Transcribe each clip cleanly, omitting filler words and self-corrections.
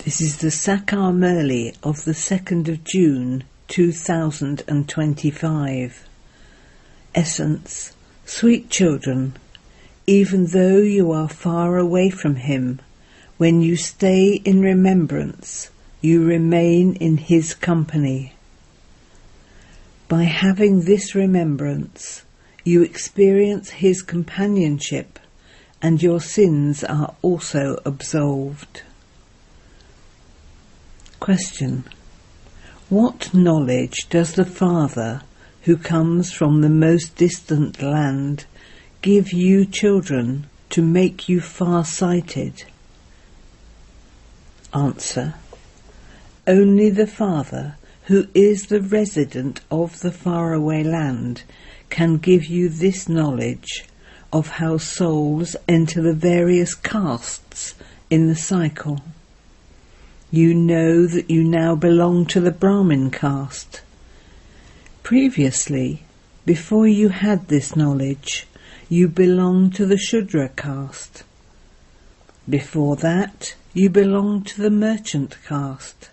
This is the Sakar Murli of the 2nd of June 2025. Essence: sweet children, even though you are far away from him, when you stay in remembrance, you remain in his company. By having this remembrance, you experience his companionship, and your sins are also absolved. Question: what knowledge does the Father, who comes from the most distant land, give you children to make you far-sighted? Answer: only the Father, who is the resident of the faraway land, can give you this knowledge of how souls enter the various castes in the cycle. You know that you now belong to the Brahmin caste. Previously, before you had this knowledge, you belonged to the Shudra caste. Before that, you belonged to the merchant caste.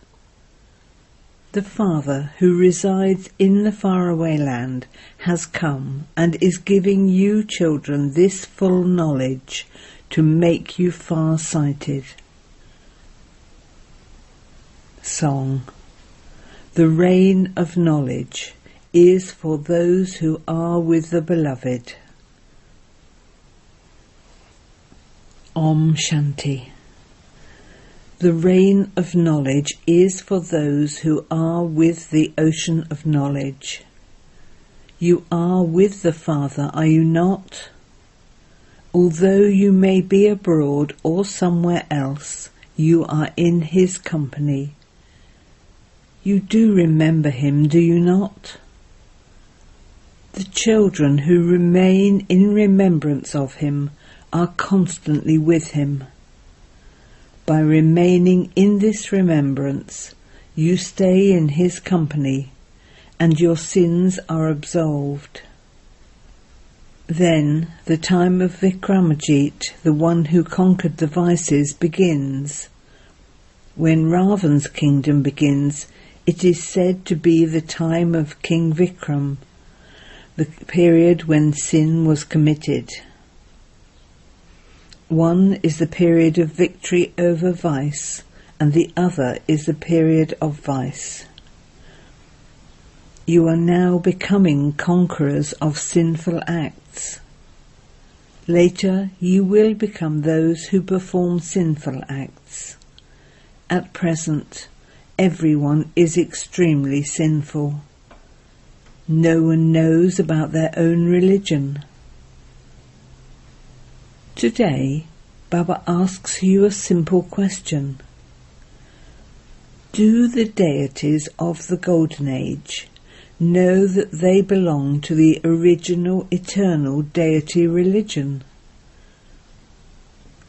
The Father, who resides in the faraway land, has come and is giving you children this full knowledge to make you far-sighted. Song: the rain of knowledge is for those who are with the Beloved. Om Shanti. The rain of knowledge is for those who are with the ocean of knowledge. You are with the Father, are you not? Although you may be abroad or somewhere else, you are in his company. You do remember him, do you not? The children who remain in remembrance of him are constantly with him. By remaining in this remembrance, you stay in his company, and your sins are absolved. Then the time of Vikramajit, the one who conquered the vices, begins. When Ravan's kingdom begins, it is said to be the time of King Vikram, the period when sin was committed. One is the period of victory over vice, and the other is the period of vice. You are now becoming conquerors of sinful acts. Later you will become those who perform sinful acts. At present, everyone is extremely sinful. No one knows about their own religion. Today, Baba asks you a simple question. Do the deities of the Golden Age know that they belong to the original eternal deity religion?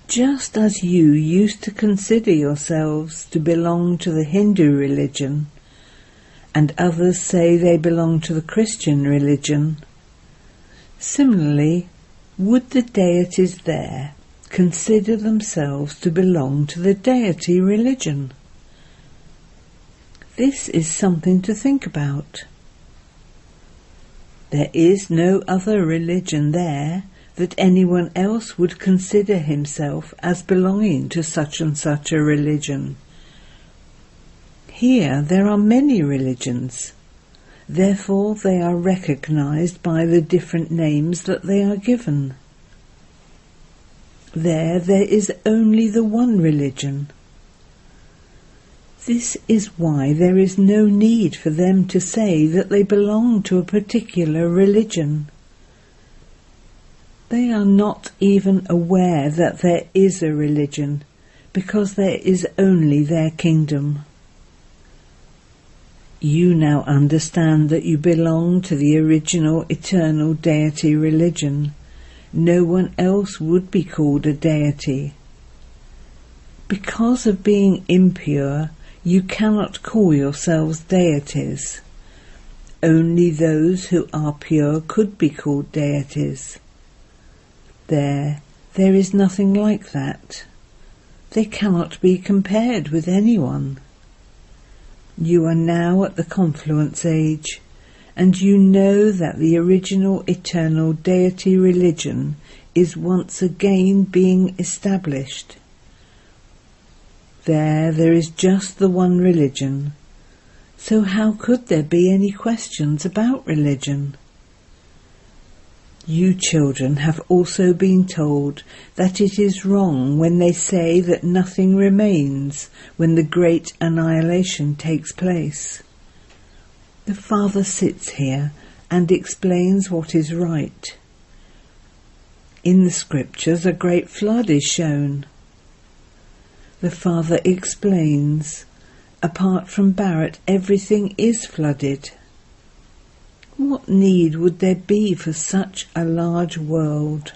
Just as you used to consider yourselves to belong to the Hindu religion, and others say they belong to the Christian religion, similarly, would the deities there consider themselves to belong to the deity religion? This is something to think about. There is no other religion there that anyone else would consider himself as belonging to such and such a religion. Here there are many religions. Therefore they are recognized by the different names that they are given. There is only the one religion. This is why there is no need for them to say that they belong to a particular religion. They are not even aware that there is a religion, because there is only their kingdom. You now understand that you belong to the original eternal deity religion. No one else would be called a deity. Because of being impure, you cannot call yourselves deities. Only those who are pure could be called deities. There is nothing like that. They cannot be compared with anyone. You are now at the confluence age, and you know that the original eternal deity religion is once again being established. There is just the one religion, so how could there be any questions about religion? You children have also been told that it is wrong when they say that nothing remains when the great annihilation takes place. The Father sits here and explains what is right. In the scriptures a great flood is shown. The Father explains, apart from Bharat, everything is flooded. What need would there be for such a large world?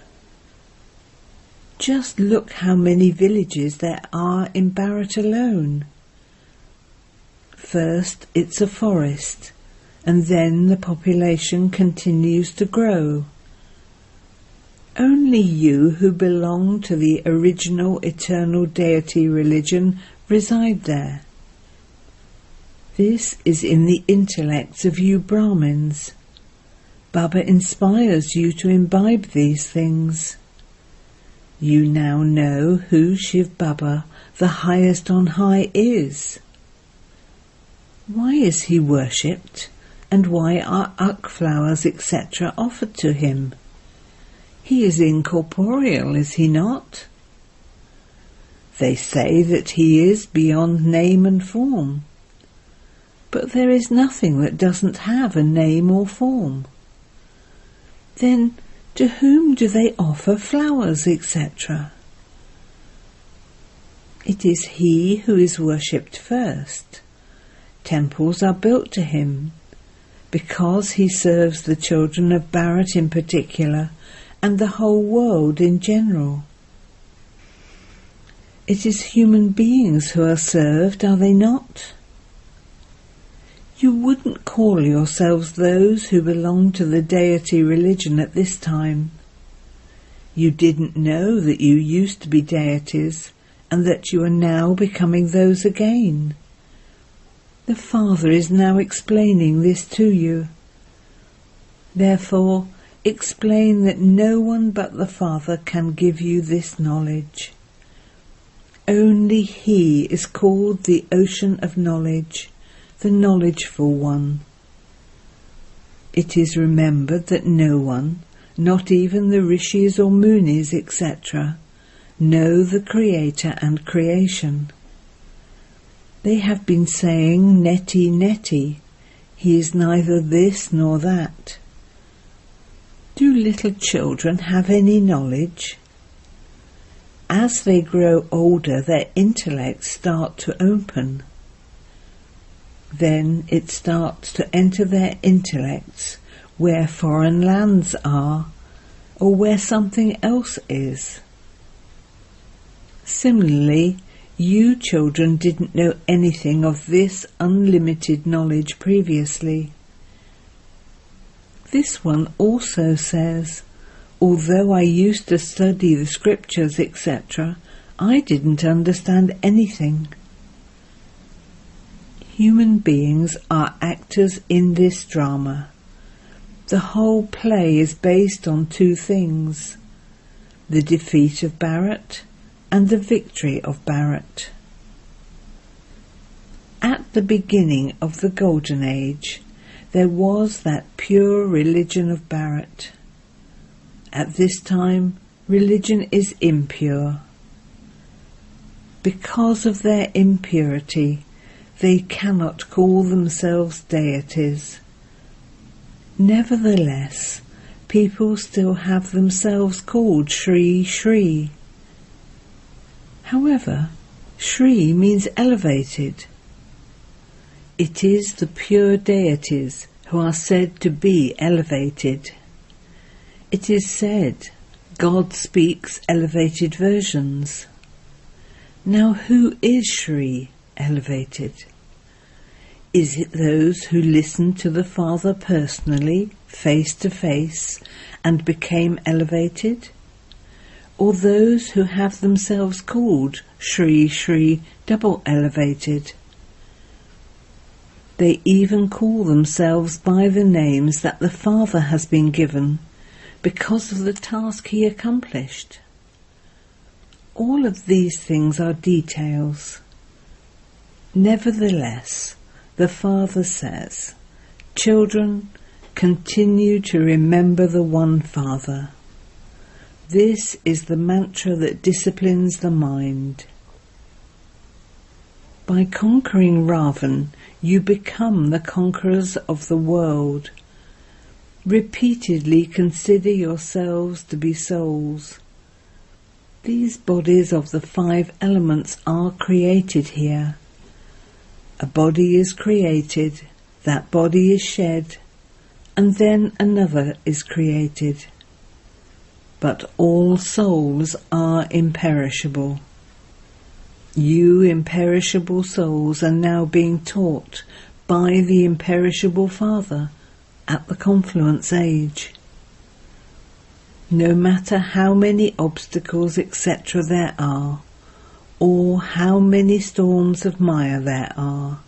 Just look how many villages there are in Bharat alone. First it's a forest, and then the population continues to grow. Only you who belong to the original eternal deity religion reside there. This is in the intellects of you Brahmins. Baba inspires you to imbibe these things. You now know who Shiv Baba, the highest on high, is. Why is he worshipped, and why are ak flowers, etc. offered to him? He is incorporeal, is he not? They say that he is beyond name and form. But there is nothing that doesn't have a name or form. Then to whom do they offer flowers, etc.? It is he who is worshipped first. Temples are built to him, because he serves the children of Bharat in particular, and the whole world in general. It is human beings who are served, are they not? You wouldn't call yourselves those who belong to the deity religion at this time. You didn't know that you used to be deities, and that you are now becoming those again. The Father is now explaining this to you. Therefore, explain that no one but the Father can give you this knowledge. Only He is called the ocean of knowledge, the knowledgeful one. It is remembered that no one, not even the rishis or munis, etc., know the Creator and creation. They have been saying neti neti, he is neither this nor that. Do little children have any knowledge? As they grow older, their intellects start to open. Then it starts to enter their intellects where foreign lands are, or where something else is. Similarly, you children didn't know anything of this unlimited knowledge previously. This one also says, although I used to study the scriptures, etc., I didn't understand anything. Human beings are actors in this drama. The whole play is based on two things: the defeat of Bharat and the victory of Bharat. At the beginning of the Golden Age, there was that pure religion of Bharat. At this time, religion is impure. Because of their impurity, they cannot call themselves deities. Nevertheless, people still have themselves called Shri Shri. However, Shri means elevated. It is the pure deities who are said to be elevated. It is said, God speaks elevated versions. Now who is Shri, elevated? Is it those who listened to the Father personally, face to face, and became elevated? or those who have themselves called Shri Shri double elevated. They even call themselves by the names that the Father has been given because of the task he accomplished. All of these things are details. Nevertheless, the Father says, "Children, continue to remember the one Father." This is the mantra that disciplines the mind. By conquering Ravan, you become the conquerors of the world. Repeatedly consider yourselves to be souls. These bodies of the 5 elements are created here. A body is created, that body is shed, and then another is created. But all souls are imperishable. You imperishable souls are now being taught by the imperishable Father at the confluence age. No matter how many obstacles etc. there are, or how many storms of Maya there are,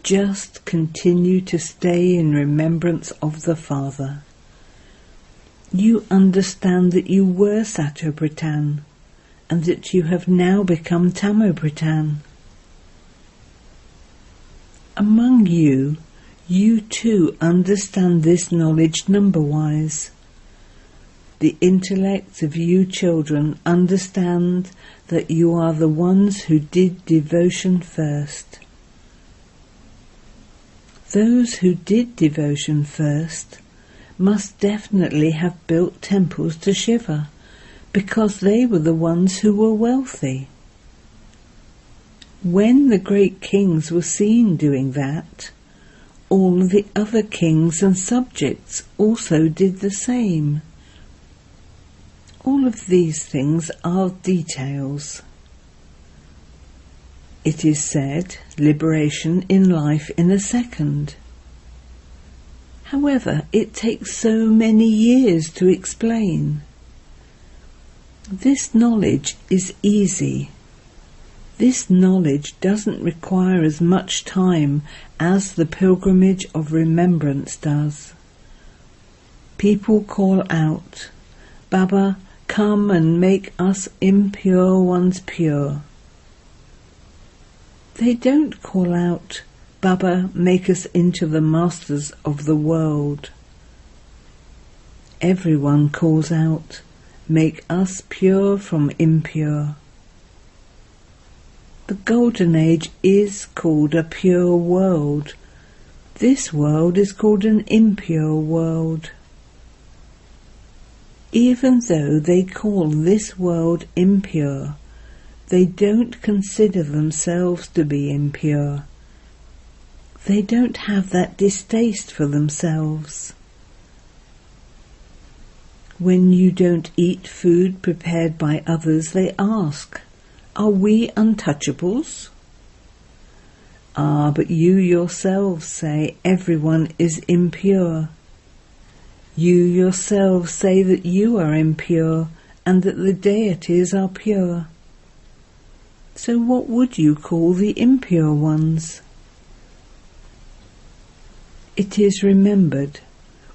just continue to stay in remembrance of the Father. You understand that you were Sato-Britan, and that you have now become Tamo-Britan. Among you, you too understand this knowledge number-wise. The intellects of you children understand that you are the ones who did devotion first. Those who did devotion first must definitely have built temples to Shiva, because they were the ones who were wealthy. When the great kings were seen doing that, all the other kings and subjects also did the same. All of these things are details. It is said, liberation in life in a second. However, it takes so many years to explain. This knowledge is easy. This knowledge doesn't require as much time as the pilgrimage of remembrance does. People call out, "Baba, come and make us impure ones pure." They don't call out, "Baba, make us into the masters of the world." Everyone calls out, "Make us pure from impure." The Golden Age is called a pure world. This world is called an impure world. Even though they call this world impure, they don't consider themselves to be impure. They don't have that distaste for themselves. When you don't eat food prepared by others, they ask, "Are we untouchables?" "Ah, but you yourselves say everyone is impure. You yourselves say that you are impure and that the deities are pure. So what would you call the impure ones?" It is remembered,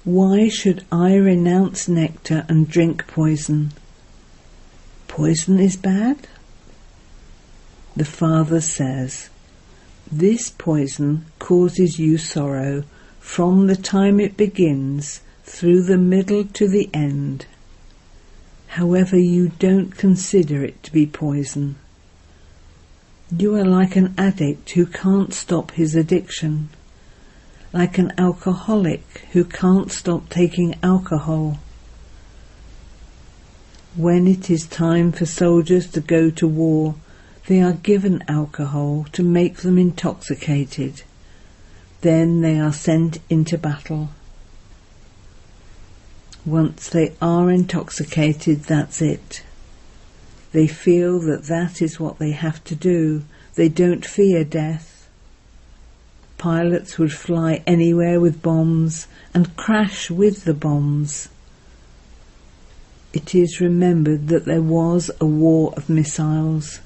why should I renounce nectar and drink poison? Poison is bad? The Father says, this poison causes you sorrow from the time it begins through the middle to the end. However, you don't consider it to be poison. You are like an addict who can't stop his addiction, like an alcoholic who can't stop taking alcohol. When it is time for soldiers to go to war, they are given alcohol to make them intoxicated. Then they are sent into battle. Once they are intoxicated, that's it. They feel that that is what they have to do. They don't fear death. Pilots would fly anywhere with bombs and crash with the bombs. it is remembered that there was a war of missiles.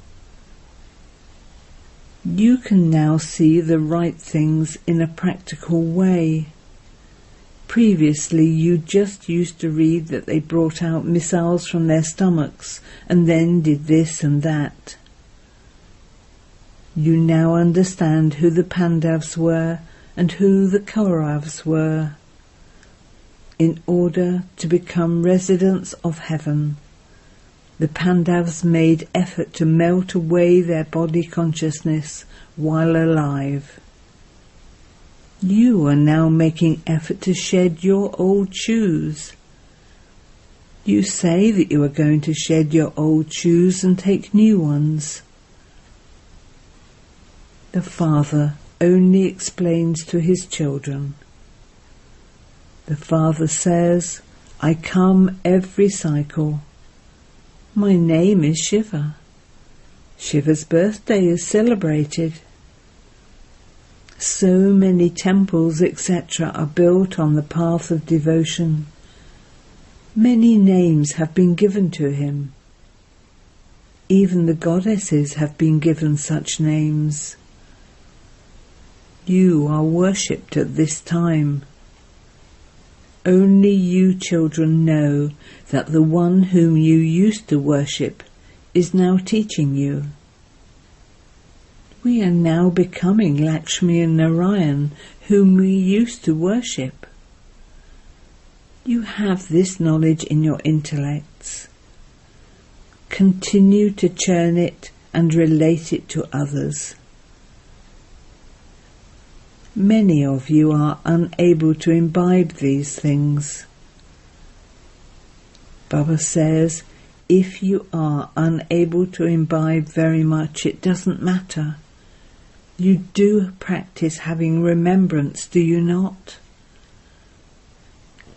You can now see the right things in a practical way. Previously, you just used to read that they brought out missiles from their stomachs and then did this and that. You now understand who the Pandavas were and who the Kauravas were. In order to become residents of heaven, the Pandavas made effort to melt away their body consciousness while alive. You are now making effort to shed your old shoes. You say that you are going to shed your old shoes and take new ones. The Father only explains to his children. The Father says, I come every cycle. My name is Shiva. Shiva's birthday is celebrated. So many temples, etc. are built on the path of devotion. Many names have been given to him. Even the goddesses have been given such names. You are worshipped at this time. Only you children know that the one whom you used to worship is now teaching you. We are now becoming Lakshmi and Narayan, whom we used to worship. You have this knowledge in your intellects. Continue to churn it and relate it to others. Many of you are unable to imbibe these things. Baba says, if you are unable to imbibe very much, it doesn't matter. You do practice having remembrance, do you not?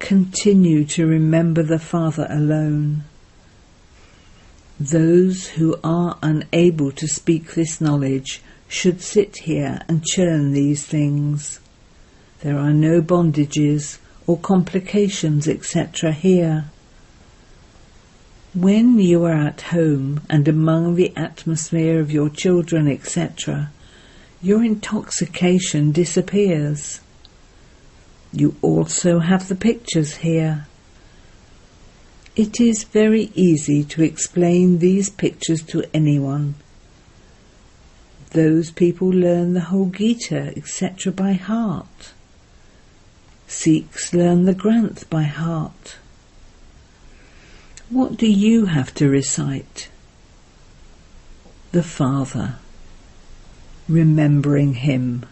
Continue to remember the Father alone. Those who are unable to speak this knowledge should sit here and churn these things. There are no bondages or complications, etc. here. When you are at home and among the atmosphere of your children, etc., your intoxication disappears. You also have the pictures here. It is very easy to explain these pictures to anyone. Those people learn the whole Gita, etc. by heart. Sikhs learn the Granth by heart. What do you have to recite? The Father, remembering him.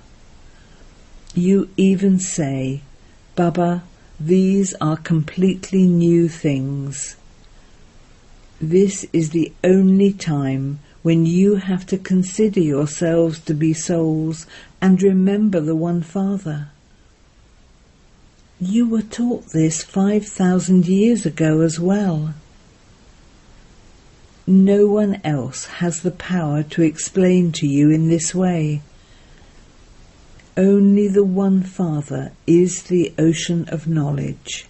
You even say, Baba, these are completely new things. This is the only time when you have to consider yourselves to be souls and remember the one Father. You were taught this 5,000 years ago as well. No one else has the power to explain to you in this way. Only the one Father is the ocean of knowledge.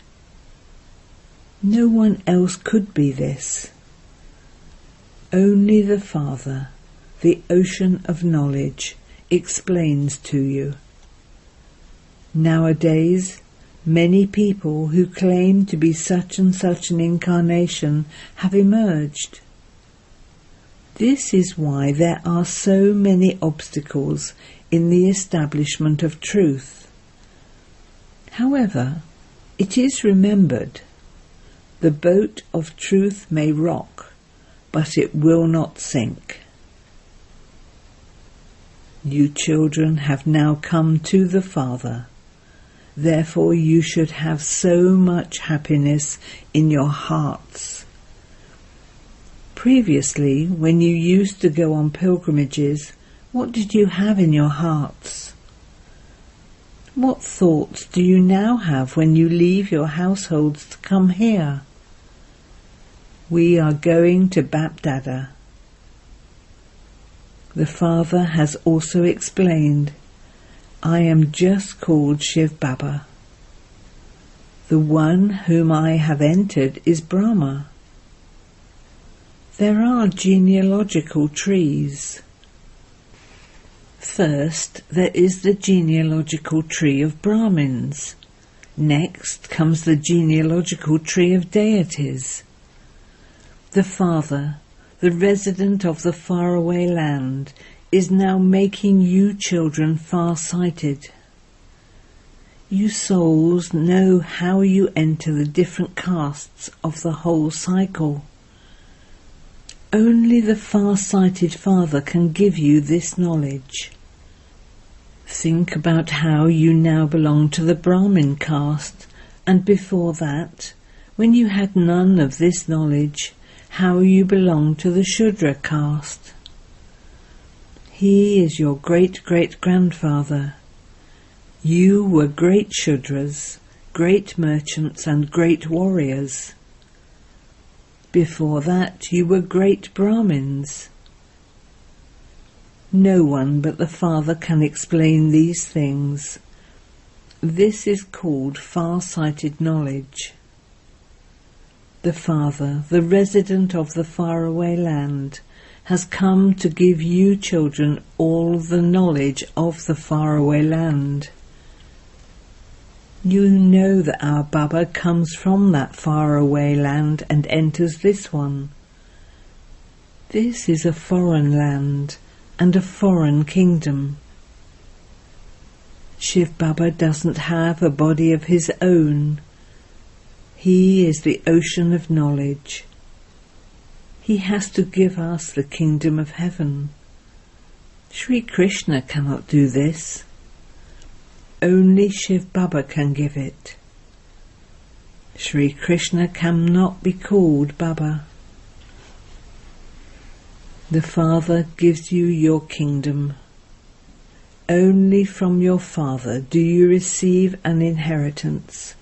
No one else could be this. Only the Father, the ocean of knowledge, explains to you. Nowadays, many people who claim to be such and such an incarnation have emerged. This is why there are so many obstacles in the establishment of truth. However, it is remembered, the boat of truth may rock, but it will not sink. You children have now come to the Father. Therefore you should have so much happiness in your hearts. Previously, when you used to go on pilgrimages, what did you have in your hearts? What thoughts do you now have when you leave your households to come here? We are going to Bapdada. The Father has also explained, I am just called Shiv Baba. The one whom I have entered is Brahma. There are genealogical trees. First, there is the genealogical tree of Brahmins. Next comes the genealogical tree of deities. The father, the resident of the faraway land, is now making you children far-sighted. You souls know how you enter the different castes of the whole cycle. Only the far-sighted Father can give you this knowledge. Think about how you now belong to the Brahmin caste, and before that, when you had none of this knowledge, how you belonged to the Shudra caste. He is your great-great-grandfather. You were great Shudras, great merchants and great warriors. Before that you were great Brahmins. No one but the Father can explain these things. This is called far-sighted knowledge. The Father, the resident of the faraway land, has come to give you children all the knowledge of the faraway land. You know that our Baba comes from that faraway land and enters this one. This is a foreign land and a foreign kingdom. Shiv Baba doesn't have a body of his own. He is the ocean of knowledge. He has to give us the kingdom of heaven. Sri Krishna cannot do this. Only Shiv Baba can give it. Sri Krishna cannot be called Baba. The Father gives you your kingdom. Only from your Father do you receive an inheritance.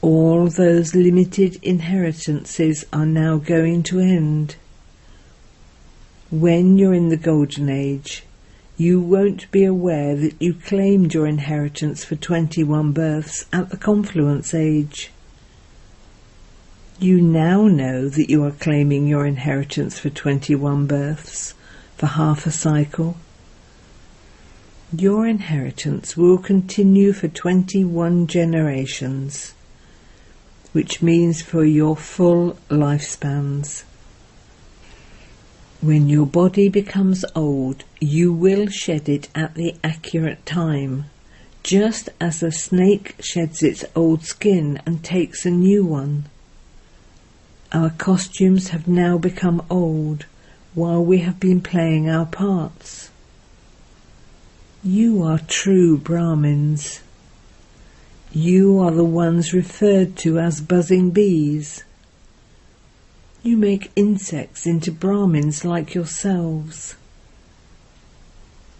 All those limited inheritances are now going to end. When you're in the Golden Age, you won't be aware that you claimed your inheritance for 21 births at the confluence age. You now know that you are claiming your inheritance for 21 births, for half a cycle. Your inheritance will continue for 21 generations, which means for your full lifespans. When your body becomes old, you will shed it at the accurate time, just as a snake sheds its old skin and takes a new one. Our costumes have now become old, while we have been playing our parts. You are true Brahmins. You are the ones referred to as buzzing bees. You make insects into Brahmins like yourselves.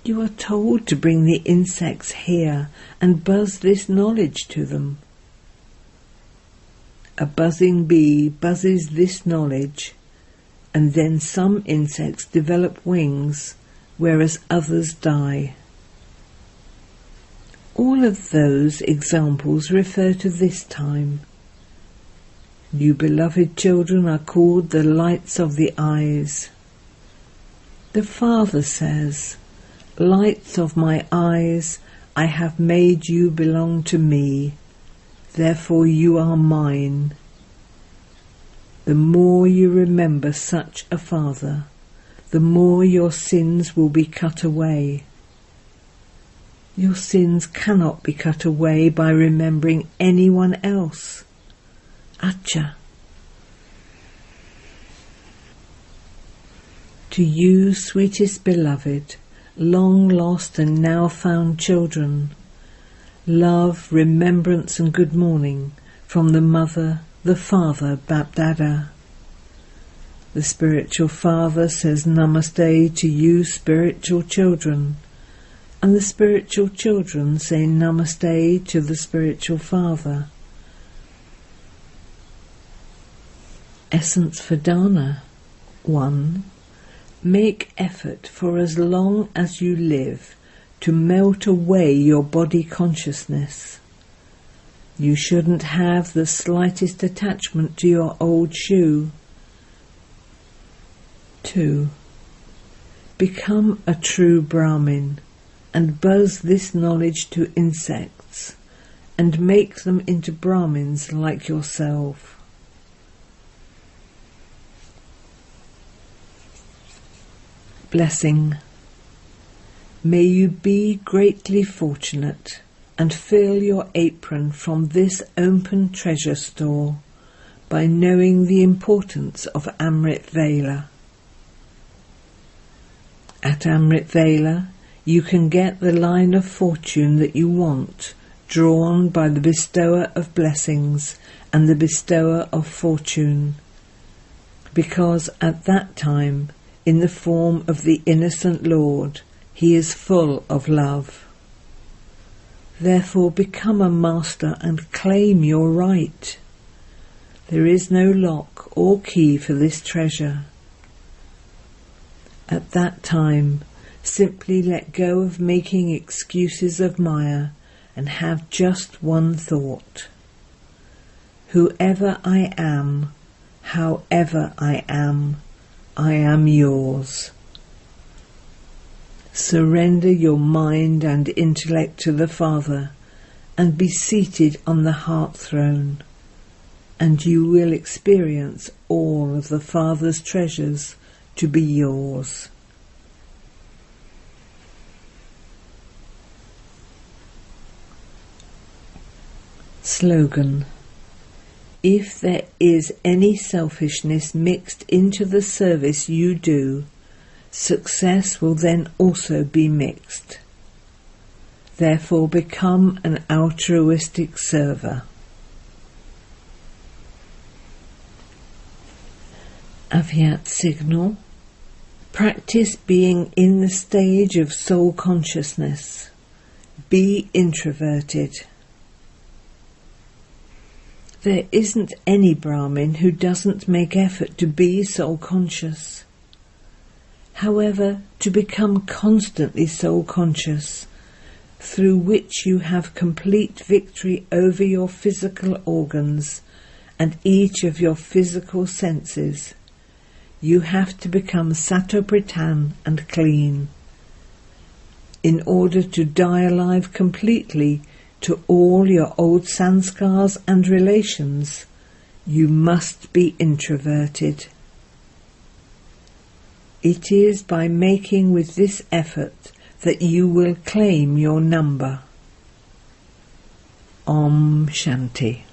You are told to bring the insects here and buzz this knowledge to them. A buzzing bee buzzes this knowledge, and then some insects develop wings, whereas others die. All of those examples refer to this time. You beloved children are called the lights of the eyes. The Father says, "Lights of my eyes, I have made you belong to me, therefore you are mine." The more you remember such a Father, the more your sins will be cut away. Your sins cannot be cut away by remembering anyone else. Acha. To you, sweetest beloved, long lost and now found children, love, remembrance and good morning from the Mother, the Father, Bapdada. The spiritual Father says Namaste to you spiritual children, and the spiritual children say Namaste to the spiritual Father. Essence for Dana. 1. Make effort for as long as you live to melt away your body consciousness. You shouldn't have the slightest attachment to your old shoe. 2. Become a true Brahmin and buzz this knowledge to insects and make them into Brahmins like yourself. Blessing. May you be greatly fortunate and fill your apron from this open treasure store by knowing the importance of Amrit Vela. At Amrit Vela, you can get the line of fortune that you want, drawn by the bestower of blessings and the bestower of fortune, because at that time, in the form of the innocent Lord, he is full of love. Therefore become a master and claim your right. There is no lock or key for this treasure. At that time, simply let go of making excuses of Maya and have just one thought. Whoever I am, however I am yours. Surrender your mind and intellect to the Father and be seated on the heart throne, and you will experience all of the Father's treasures to be yours. Slogan. If there is any selfishness mixed into the service you do, success will then also be mixed. Therefore become an altruistic server. Avyat signal. Practice being in the stage of soul consciousness. Be introverted. There isn't any Brahmin who doesn't make effort to be soul conscious. However, to become constantly soul conscious, through which you have complete victory over your physical organs and each of your physical senses, you have to become Satopritan and clean. In order to die alive completely to all your old sanskars and relations, you must be introverted. It is by making with this effort that you will claim your number. Om Shanti.